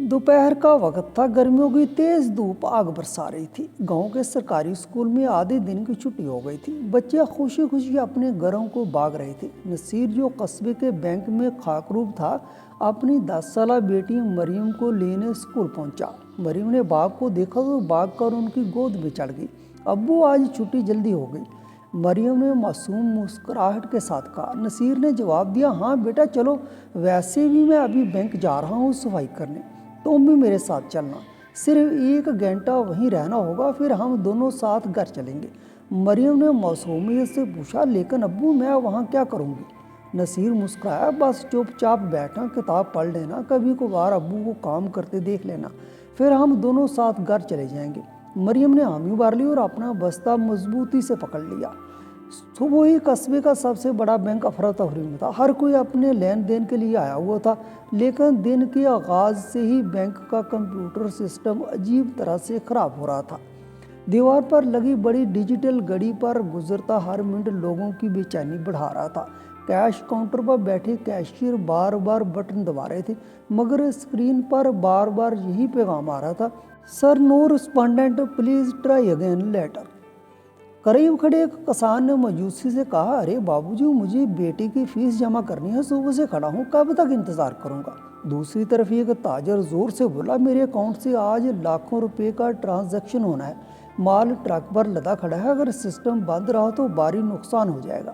दोपहर का वक्त था। गर्मियों की तेज धूप आग बरसा रही थी। गांव के सरकारी स्कूल में आधे दिन की छुट्टी हो गई थी। बच्चे खुशी खुशी अपने घरों को भाग रहे थे। नसीर, जो कस्बे के बैंक में खाकरूब था, अपनी 10 साल बेटी मरियम को लेने स्कूल पहुंचा। मरियम ने बाप को देखा तो भाग कर उनकी गोद में चढ़ गई। अब्बू, आज छुट्टी जल्दी हो गई, मरियम ने मासूम मुस्कुराहट के साथ कहा। नसीर ने जवाब दिया, हाँ बेटा चलो, वैसे भी मैं अभी बैंक जा रहा हूँ सफाई करने, तुम भी मेरे साथ चलना। सिर्फ 1 घंटा वहीं रहना होगा, फिर हम दोनों साथ घर चलेंगे। मरियम ने मासूमियत से पूछा, लेकिन अब्बू मैं वहाँ क्या करूँगी? नसीर मुस्कुराया, बस चुपचाप बैठना, किताब पढ़ लेना, कभी कभार अब्बू को काम करते देख लेना, फिर हम दोनों साथ घर चले जाएंगे। मरियम ने हामी भर ली और अपना बस्ता मजबूती से पकड़ लिया। सुबह ही कस्बे का सबसे बड़ा बैंक अफरा तफरी में था। हर कोई अपने लेन देन के लिए आया हुआ था, लेकिन दिन के आगाज से ही बैंक का कंप्यूटर सिस्टम अजीब तरह से खराब हो रहा था। दीवार पर लगी बड़ी डिजिटल घड़ी पर गुजरता हर मिनट लोगों की बेचैनी बढ़ा रहा था। कैश काउंटर पर बैठे कैशियर बार बार बटन दबा रहे थे, मगर स्क्रीन पर बार बार यही पैगाम आ रहा था, sir no respondent, please try again later. करीब खड़े एक किसान ने मायूसी से कहा, अरे बाबूजी, मुझे बेटे की फीस जमा करनी है, सुबह से खड़ा हूँ, कब तक इंतजार करूँगा? दूसरी तरफ एक ताजर जोर से बोला, मेरे अकाउंट से आज लाखों रुपए का ट्रांजैक्शन होना है, माल ट्रक पर लदा खड़ा है, अगर सिस्टम बंद रहा तो भारी नुकसान हो जाएगा।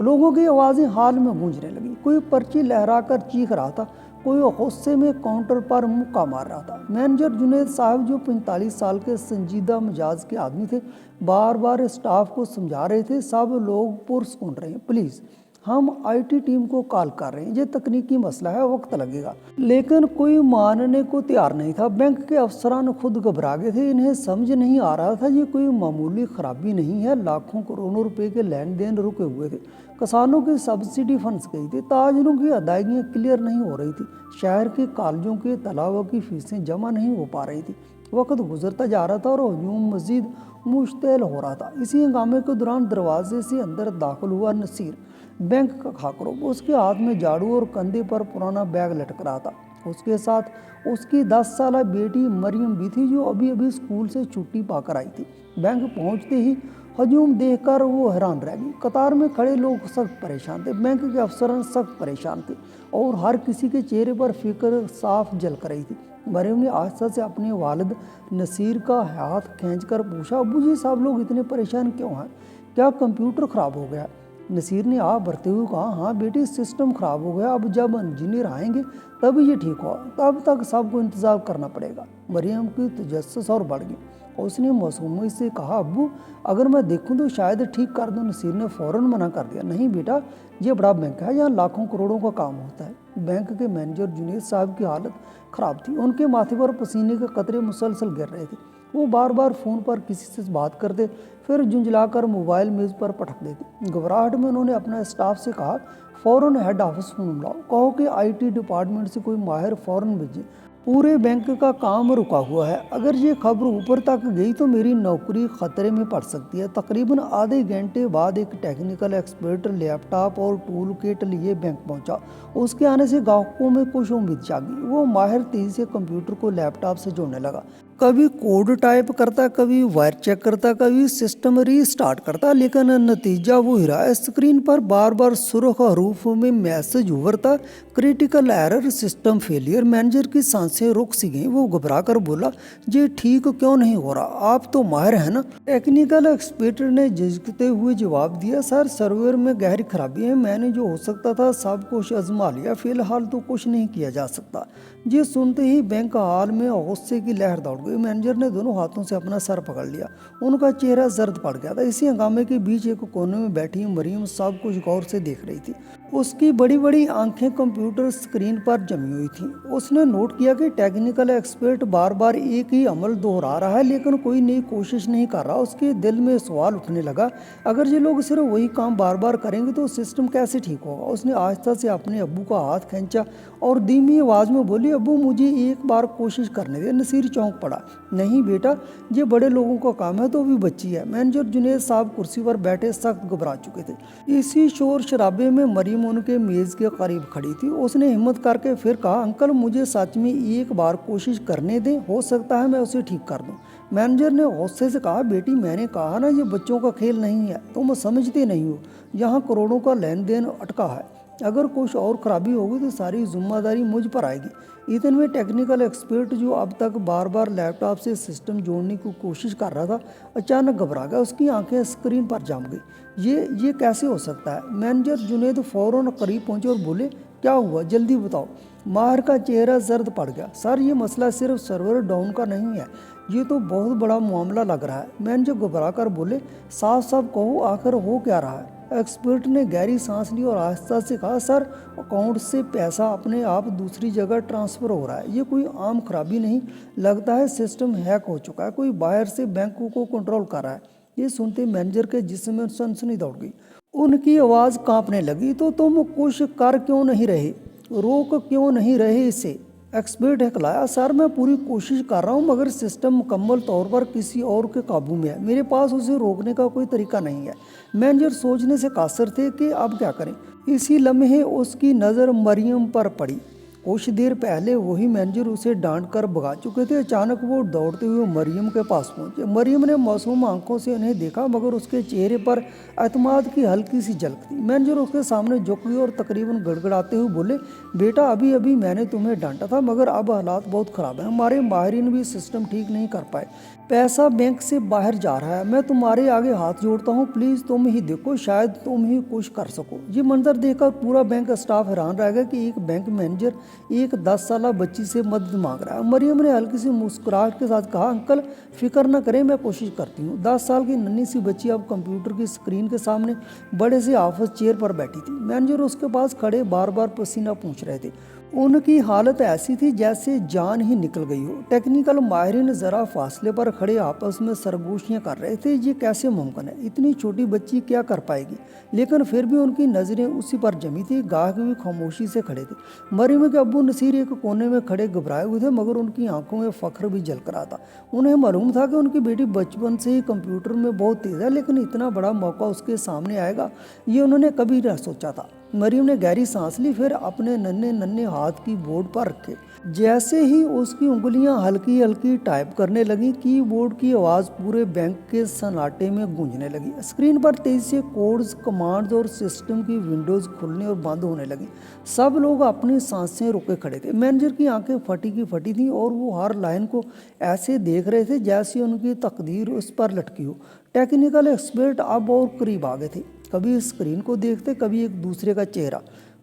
लोगों की आवाज़ें हाल में गूंजने लगी। कोई पर्ची लहरा कर चीख रहा था, कोई गुस्से में काउंटर पर मुक्का मार रहा था। मैनेजर जुनेद साहब, जो 45 साल के संजीदा मिजाज के आदमी थे, बार बार स्टाफ को समझा रहे थे, सब लोग पुरस्कून रहे हैं, प्लीज़ हम आईटी टीम को कॉल कर रहे हैं, ये तकनीकी मसला है, वक्त लगेगा। लेकिन कोई मानने को तैयार नहीं था। बैंक के अफसरान खुद घबरा गए थे। इन्हें समझ नहीं आ रहा था ये कोई मामूली खराबी नहीं है, लाखों करोड़ों रुपए के लेन देन रुके हुए थे, किसानों की सब्सिडी फंड्स गई थी, ताजरों की अदायगियाँ क्लियर नहीं हो रही थी, शहर के कॉलेजों के तालाबों की फीसें जमा नहीं हो पा रही थी। वक्त गुजरता जा रहा था और हजूम मजीद मुश्तैल हो रहा था। इसी हंगामे के दौरान दरवाजे से अंदर दाखिल हुआ नसीर, बैंक का खाकरूब। उसके हाथ में झाड़ू और कंधे पर पुराना बैग लटक रहा था। उसके साथ उसकी 10 साल बेटी मरियम भी थी, जो अभी अभी स्कूल से छुट्टी पाकर आई थी। बैंक पहुंचते ही हजूम देखकर वो हैरान रह गई। कतार में खड़े लोग सख्त परेशान थे, बैंक के अफसर सख्त परेशान थे, और हर किसी के चेहरे पर फिक्र साफ झलक रही थी। मरियम ने आस्था से अपने वालिद नसीर का हाथ खींचकर पूछा, अब्बू जी, सब लोग इतने परेशान क्यों हैं? क्या कंप्यूटर खराब हो गया? नसीर ने आप भरते हुए कहा, हाँ बेटी, सिस्टम खराब हो गया, अब जब इंजीनियर आएंगे तब ये ठीक होगा, तब तक सबको इंतजार करना पड़ेगा। मरियम की तजस्सुस और बढ़ गई। उसने मासूमियत से कहा, अब्बू अगर मैं देखूं तो शायद ठीक कर दूं। नसीर ने फौरन मना कर दिया, नहीं बेटा, ये बड़ा बैंक है, यहाँ लाखों करोड़ों का काम होता है। बैंक के मैनेजर जुनेद साहब की हालत खराब थी। उनके माथे पर पसीने के कतरे मुसलसल गिर रहे थे। वो बार बार फ़ोन पर किसी से बात करते, फिर झुंझलाकर मोबाइल मेज़ पर पटक देते। घबराहट में उन्होंने अपने स्टाफ से कहा, फ़ौरन हेड ऑफिस फ़ोन बुलाओ, कहो कि आईटी डिपार्टमेंट से कोई माहिर फ़ौरन भेजे, पूरे बैंक का काम रुका हुआ है, अगर ये खबर ऊपर तक गई तो मेरी नौकरी खतरे में पड़ सकती है। तकरीबन आधे घंटे बाद एक टेक्निकल एक्सपर्ट लैपटॉप और टूल किट लिए बैंक पहुंचा। उसके आने से ग्राहकों में कुछ उम्मीद जागी। वो माहिर तेजी से कंप्यूटर को लैपटॉप से जोड़ने लगा, कभी कोड टाइप करता, कभी वायर चेक करता, कभी सिस्टम रीस्टार्ट करता, लेकिन नतीजा वो ही रहा। स्क्रीन पर बार बार सुर्ख हरूफ में मैसेज उभरता, critical error, system failure. Manager की सांसें रुक सी गईं। वो घबरा कर बोला, ये ठीक क्यों नहीं हो रहा? आप तो माहिर हैं ना? टेक्निकल एक्सपर्ट ने झिझकते हुए जवाब दिया, सर सर्वर में गहरी खराबी है, मैंने जो हो सकता था सब कुछ आजमा लिया, फिलहाल तो कुछ नहीं किया जा सकता। ये सुनते ही बैंक हाल में गुस्से की लहर दौड़ गई। मैनेजर ने दोनों हाथों से अपना सर पकड़ लिया। उनका चेहरा जर्द पड़ गया था। इसी हंगामे के बीच एक कोने में बैठी मरियम सब कुछ गौर से देख रही थी। उसकी बड़ी बड़ी आंखें कंप्यूटर स्क्रीन पर जमी हुई थीं। उसने नोट किया कि टेक्निकल एक्सपर्ट बार बार एक ही अमल दोहरा रहा है, लेकिन कोई नई कोशिश नहीं कर रहा। उसके दिल में सवाल उठने लगा, अगर ये लोग सिर्फ वही काम बार बार करेंगे तो सिस्टम कैसे ठीक होगा? उसने आहिस्ता से अपने अब्बू का हाथ खींचा और धीमी आवाज में बोली, अब्बू मुझे एक बार कोशिश करने दे। नसीर चौंक पड़ा। नहीं बेटा, ये बड़े लोगों का काम है, तो भी बच्ची है। मैनेजर जुनेद साहब कुर्सी पर बैठे सख्त घबरा चुके थे। इसी शोर शराबे में मरियम उनके मेज के करीब खड़ी थी। उसने हिम्मत करके फिर कहा, अंकल मुझे सच में एक बार कोशिश करने दें, हो सकता है मैं उसे ठीक कर दूं। मैनेजर ने गुस्से से कहा, बेटी मैंने कहा ना, ये बच्चों का खेल नहीं है, तुम समझते नहीं हो, यहाँ करोड़ों का लेन देन अटका है। अगर कुछ और खराबी होगी तो सारी जिम्मेदारी मुझ पर आएगी। इतने में टेक्निकल एक्सपर्ट जो अब तक बार बार लैपटॉप से सिस्टम जोड़ने की कोशिश कर रहा था, अचानक घबरा गया। उसकी आंखें स्क्रीन पर जम गई। ये कैसे हो सकता है? मैनेजर जुनेद फौरन करीब पहुंचे और बोले, क्या हुआ, जल्दी बताओ। माहिर का चेहरा जर्द पड़ गया। सर ये मसला सिर्फ सर्वर डाउन का नहीं है, ये तो बहुत बड़ा मामला लग रहा है। मैनेजर घबरा कर बोले, साफ साफ कहो आखिर हो क्या रहा है। एक्सपर्ट ने गहरी सांस ली और आहिस्ता से कहा, सर अकाउंट से पैसा अपने आप दूसरी जगह ट्रांसफ़र हो रहा है। ये कोई आम खराबी नहीं, लगता है सिस्टम हैक हो चुका है, कोई बाहर से बैंकों को कंट्रोल कर रहा है। ये सुनते मैनेजर के जिस्म में सनसनी दौड़ गई। उनकी आवाज़ कांपने लगी। तो तुम कुछ कर क्यों नहीं रहे, रोक क्यों नहीं रहे इसे? एक्सपर्ट हकलाया, सर मैं पूरी कोशिश कर रहा हूँ, मगर सिस्टम मुकम्मल तौर पर किसी और के काबू में है, मेरे पास उसे रोकने का कोई तरीका नहीं है। मैनेजर सोचने से कासर थे कि अब क्या करें। इसी लम्हे उसकी नज़र मरियम पर पड़ी। कुछ देर पहले वही मैनेजर उसे डांट कर भगा चुके थे। अचानक वो दौड़ते हुए मरियम के पास पहुंचे। मरियम ने मासूम आंखों से उन्हें देखा, मगर उसके चेहरे पर एतमाद की हल्की सी झलक थी। मैनेजर उसके सामने झुक गए और तकरीबन गड़गड़ाते हुए बोले, बेटा अभी अभी मैंने तुम्हें डांटा था, मगर अब हालात बहुत ख़राब हैं, हमारे माहिरीन भी सिस्टम ठीक नहीं कर पाए, पैसा बैंक से बाहर जा रहा है, मैं तुम्हारे आगे हाथ जोड़ता हूँ, प्लीज़ तुम ही देखो, शायद तुम ही कुछ कर सको। ये मंजर देखकर पूरा बैंक स्टाफ हैरान रह गया कि एक बैंक मैनेजर एक 10 साल बच्ची से मदद मांग रहा है। मरियम ने हल्की सी मुस्कुराहट के साथ कहा, अंकल फिक्र न करें, मैं कोशिश करती हूँ। 10 साल की नन्ही सी बच्ची अब कंप्यूटर की स्क्रीन के सामने बड़े से ऑफिस चेयर पर बैठी थी। मैनेजर उसके पास खड़े बार बार पसीना पूछ रहे थे। उनकी हालत ऐसी थी जैसे जान ही निकल गई हो। टेक्निकल माहिरीन ज़रा फासले पर खड़े आपस में सरगोशियाँ कर रहे थे, ये कैसे मुमकिन है, इतनी छोटी बच्ची क्या कर पाएगी। लेकिन फिर भी उनकी नज़रें उसी पर जमी थी। गाहक भी खामोशी से खड़े थे। मरियम के अब्बू नसीर एक कोने में खड़े घबराए हुए थे, मगर उनकी आंखों में फख्र भी झलक रहा था। उन्हें मालूम था कि उनकी बेटी बचपन से ही कंप्यूटर में बहुत तेज़ है, लेकिन इतना बड़ा मौका उसके सामने आएगा ये उन्होंने कभी न सोचा था। मरियम ने गहरी सांस ली, फिर अपने नन्हे नन्हे हाथ की बोर्ड पर रखे। जैसे ही उसकी उंगलियां हल्की हल्की टाइप करने लगी, कीबोर्ड की आवाज़ पूरे बैंक के सन्नाटे में गूंजने लगी। स्क्रीन पर तेजी से कोड्स, कमांड्स और सिस्टम की विंडोज़ खुलने और बंद होने लगी। सब लोग अपनी सांसें रोके खड़े थे। मैनेजर की आंखें फटी की फटी थीं और वो हर लाइन को ऐसे देख रहे थे जैसे उनकी तकदीर उस पर लटकी हो। टेक्निकल एक्सपर्ट अब और करीब आ गए थे, कभी स्क्रीन को देखते, कभी एक दूसरे का चेहरा।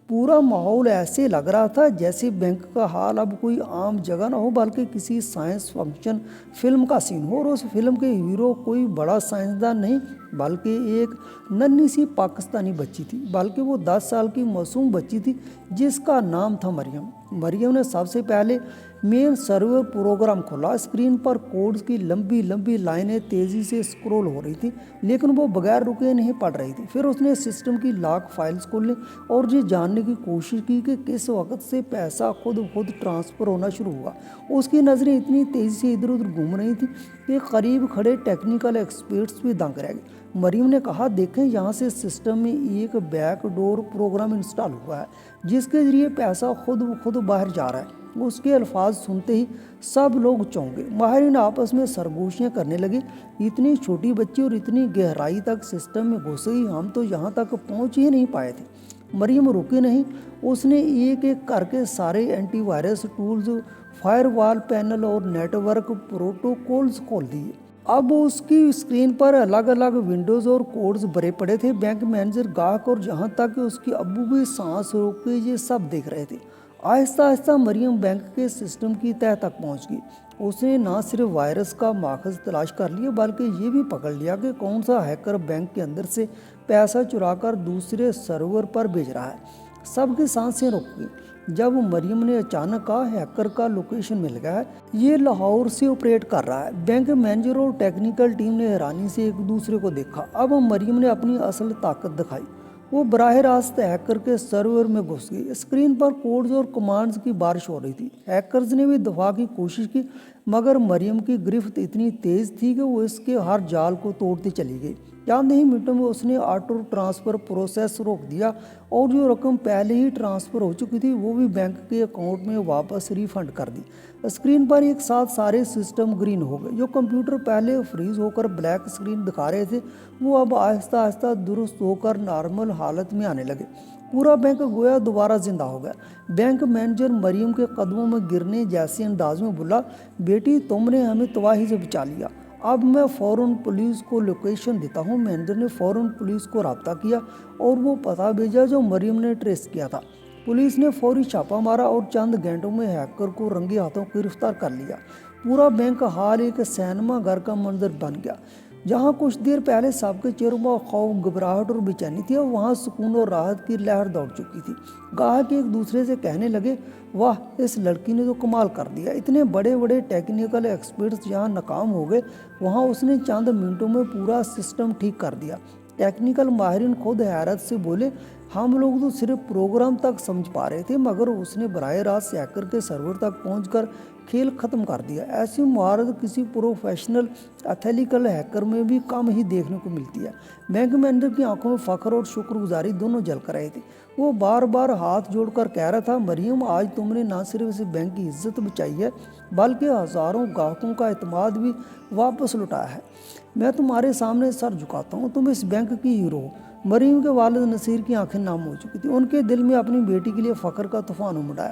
पूरा माहौल ऐसे लग रहा था जैसे बैंक का हाल अब कोई आम जगह ना हो, बल्कि किसी साइंस फंक्शन फिल्म का सीन हो। और उस फिल्म के हीरो कोई बड़ा साइंसदान नहीं, बल्कि एक नन्ही सी पाकिस्तानी बच्ची थी। बल्कि वो 10 साल की मासूम बच्ची थी जिसका नाम था मरियम। मरियम ने सबसे पहले मेन सर्वर प्रोग्राम खोला। स्क्रीन पर कोड्स की लंबी लंबी लाइनें तेज़ी से स्क्रॉल हो रही थी, लेकिन वो बगैर रुके नहीं पढ़ रही थी। फिर उसने सिस्टम की लॉक फाइल्स खोली और ये जानने की कोशिश की कि किस वक्त से पैसा खुद ट्रांसफ़र होना शुरू हुआ। उसकी नज़रें इतनी तेज़ी से इधर उधर घूम रही थी कि करीब खड़े टेक्निकल एक्सपर्ट्स भी दंग रह गए। मरियम ने कहा, देखें यहाँ से सिस्टम में एक बैकडोर प्रोग्राम इंस्टॉल हुआ है जिसके ज़रिए पैसा खुद बाहर जा रहा है। उसके अल्फाज सुनते ही सब लोग चौंके। माहिरीन आपस में सरगोशियाँ करने लगे, इतनी छोटी बच्ची और इतनी गहराई तक सिस्टम में घुस गई, हम तो यहाँ तक पहुँच ही नहीं पाए थे। मरियम रुकी नहीं, उसने एक एक करके सारे एंटीवायरस टूल्स, फायरवॉल पैनल और नेटवर्क प्रोटोकॉल्स खोल दिए। अब उसकी स्क्रीन पर अलग अलग विंडोज़ और कोड्स भरे पड़े थे। बैंक मैनेजर, गाहक और जहाँ तक उसकी अब्बू की सांस रोक के ये सब देख रहे थे। आहिस्ता आहिस्ता मरियम बैंक के सिस्टम की तह तक पहुँच गई। उसने ना सिर्फ वायरस का माखज़ तलाश कर लिया, बल्कि ये भी पकड़ लिया कि कौन सा हैकर बैंक के अंदर से पैसा चुराकर दूसरे सर्वर पर भेज रहा है। सबकी सांसें रुक गई जब मरियम ने अचानक कहा, हैकर का लोकेशन मिल गया है, ये लाहौर से ऑपरेट कर रहा है। बैंक मैनेजर और टेक्निकल टीम ने हैरानी से एक दूसरे को देखा। अब मरियम ने अपनी असल ताकत दिखाई। वो बराह रास्त हैकर के सर्वर में घुस गई। स्क्रीन पर कोड्स और कमांड्स की बारिश हो रही थी। हैकर्स ने भी दफा की कोशिश की, मगर मरियम की गिरफ्त इतनी तेज़ थी कि वो इसके हर जाल को तोड़ती चली गई। चंद ही मिनटों में उसने ऑटो ट्रांसफ़र प्रोसेस रोक दिया और जो रकम पहले ही ट्रांसफ़र हो चुकी थी वो भी बैंक के अकाउंट में वापस रिफंड कर दी। स्क्रीन पर एक साथ सारे सिस्टम ग्रीन हो गए। जो कंप्यूटर पहले फ्रीज होकर ब्लैक स्क्रीन दिखा रहे थे वो अब आहिस्ता आहिस्ता दुरुस्त होकर नॉर्मल हालत में आने लगे। पूरा बैंक गोया दोबारा जिंदा हो गया। बैंक मैनेजर मरियम के कदमों में गिरने जैसे अंदाज में बोला, बेटी तुमने हमें तबाही से बचा लिया, अब मैं फ़ौरन पुलिस को लोकेशन देता हूँ। मैनेजर ने फ़ौरन पुलिस को रब्ता किया और वो पता भेजा जो मरियम ने ट्रेस किया था। पुलिस ने फौरी छापा मारा और चंद घंटों में हैकर को रंगे हाथों गिरफ्तार कर लिया। पूरा बैंक हाल एक सिनेमा घर का मंजर बन गया। जहाँ कुछ देर पहले सबके चेहरों पर खौफ, घबराहट और बेचैनी थी, वहाँ सुकून और राहत की लहर दौड़ चुकी थी। गाहक एक दूसरे से कहने लगे, वाह इस लड़की ने तो कमाल कर दिया। इतने बड़े बड़े टेक्निकल एक्सपर्ट्स जहाँ नाकाम हो गए, वहाँ उसने चंद मिनटों में पूरा सिस्टम ठीक कर दिया। टेक्निकल माहिरीन खुद हैरत से बोले, हम लोग तो सिर्फ प्रोग्राम तक समझ पा रहे थे, मगर उसने बराह रास्त हैकर के सर्वर तक पहुंचकर खेल ख़त्म कर दिया। ऐसी महारत किसी प्रोफेशनल एथिकल हैकर में भी कम ही देखने को मिलती है। बैंक मैनेजर की आंखों में फ़ख्र और शुक्रगुजारी दोनों झलक रहे थे। वो बार बार हाथ जोड़कर कह रहा था, मरियम आज तुमने न सिर्फ इस बैंक की इज्जत बचाई है, बल्कि हज़ारों ग्राहकों का एतमाद भी वापस लौटाया है। मैं तुम्हारे सामने सर झुकाता हूँ, तुम इस बैंक की हीरो हो। मरियम के वालिद नसीर की आंखें नम हो चुकी थी। उनके दिल में अपनी बेटी के लिए फ़ख्र का तूफान उमड़ा।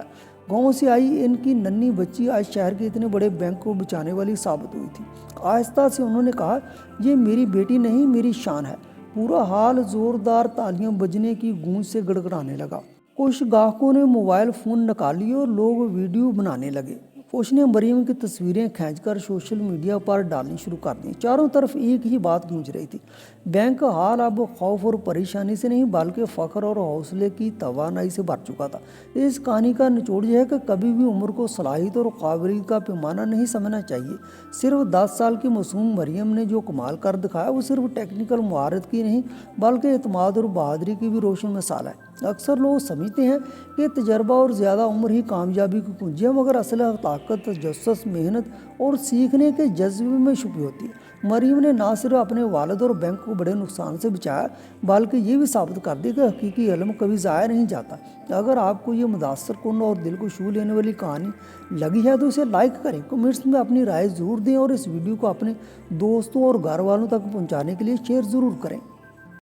गाँव से आई इनकी नन्ही बच्ची आज शहर के इतने बड़े बैंक को बचाने वाली साबित हुई थी। आहिस्ता से उन्होंने कहा, ये मेरी बेटी नहीं, मेरी शान है। पूरा हाल जोरदार तालियां बजने की गूंज से गड़गड़ाने लगा। कुछ ग्राहकों ने मोबाइल फ़ोन निकाल लिए और लोग वीडियो बनाने लगे। कुछ ने मरियम की तस्वीरें खींचकर सोशल मीडिया पर डालनी शुरू कर दी। चारों तरफ एक ही बात गूंज रही थी, बैंक का हाल अब खौफ और परेशानी से नहीं बल्कि फ़ख्र और हौसले की तवानाई से भर चुका था। इस कहानी का निचोड़ यह है कि कभी भी उम्र को सलाहियत और काबिलियत का पैमाना नहीं समझना चाहिए। सिर्फ 10 साल की मासूम मरियम ने जो कमाल कर दिखाया वो सिर्फ टेक्निकल महारत की नहीं बल्कि एतमाद और बहादुरी की भी रोशन मिसाल है। अक्सर लोग समझते हैं कि तजर्बा और ज़्यादा उम्र ही कामयाबी की कुंजी है, मगर असल ताकत तजस्सुस, मेहनत और सीखने के जज्बे में छुपी होती है। मरियम ने ना सिर्फ अपने वालिद और बैंक को बड़े नुकसान से बचाया बल्कि ये भी साबित कर दिया कि हकीकी इल्म कभी ज़ाया नहीं जाता। अगर आपको ये मुतासर कुन और दिल को छू लेने वाली कहानी लगी है तो इसे लाइक करें, कमेंट्स में अपनी राय ज़रूर दें और इस वीडियो को अपने दोस्तों और घर वालों तक पहुँचाने के लिए शेयर ज़रूर करें।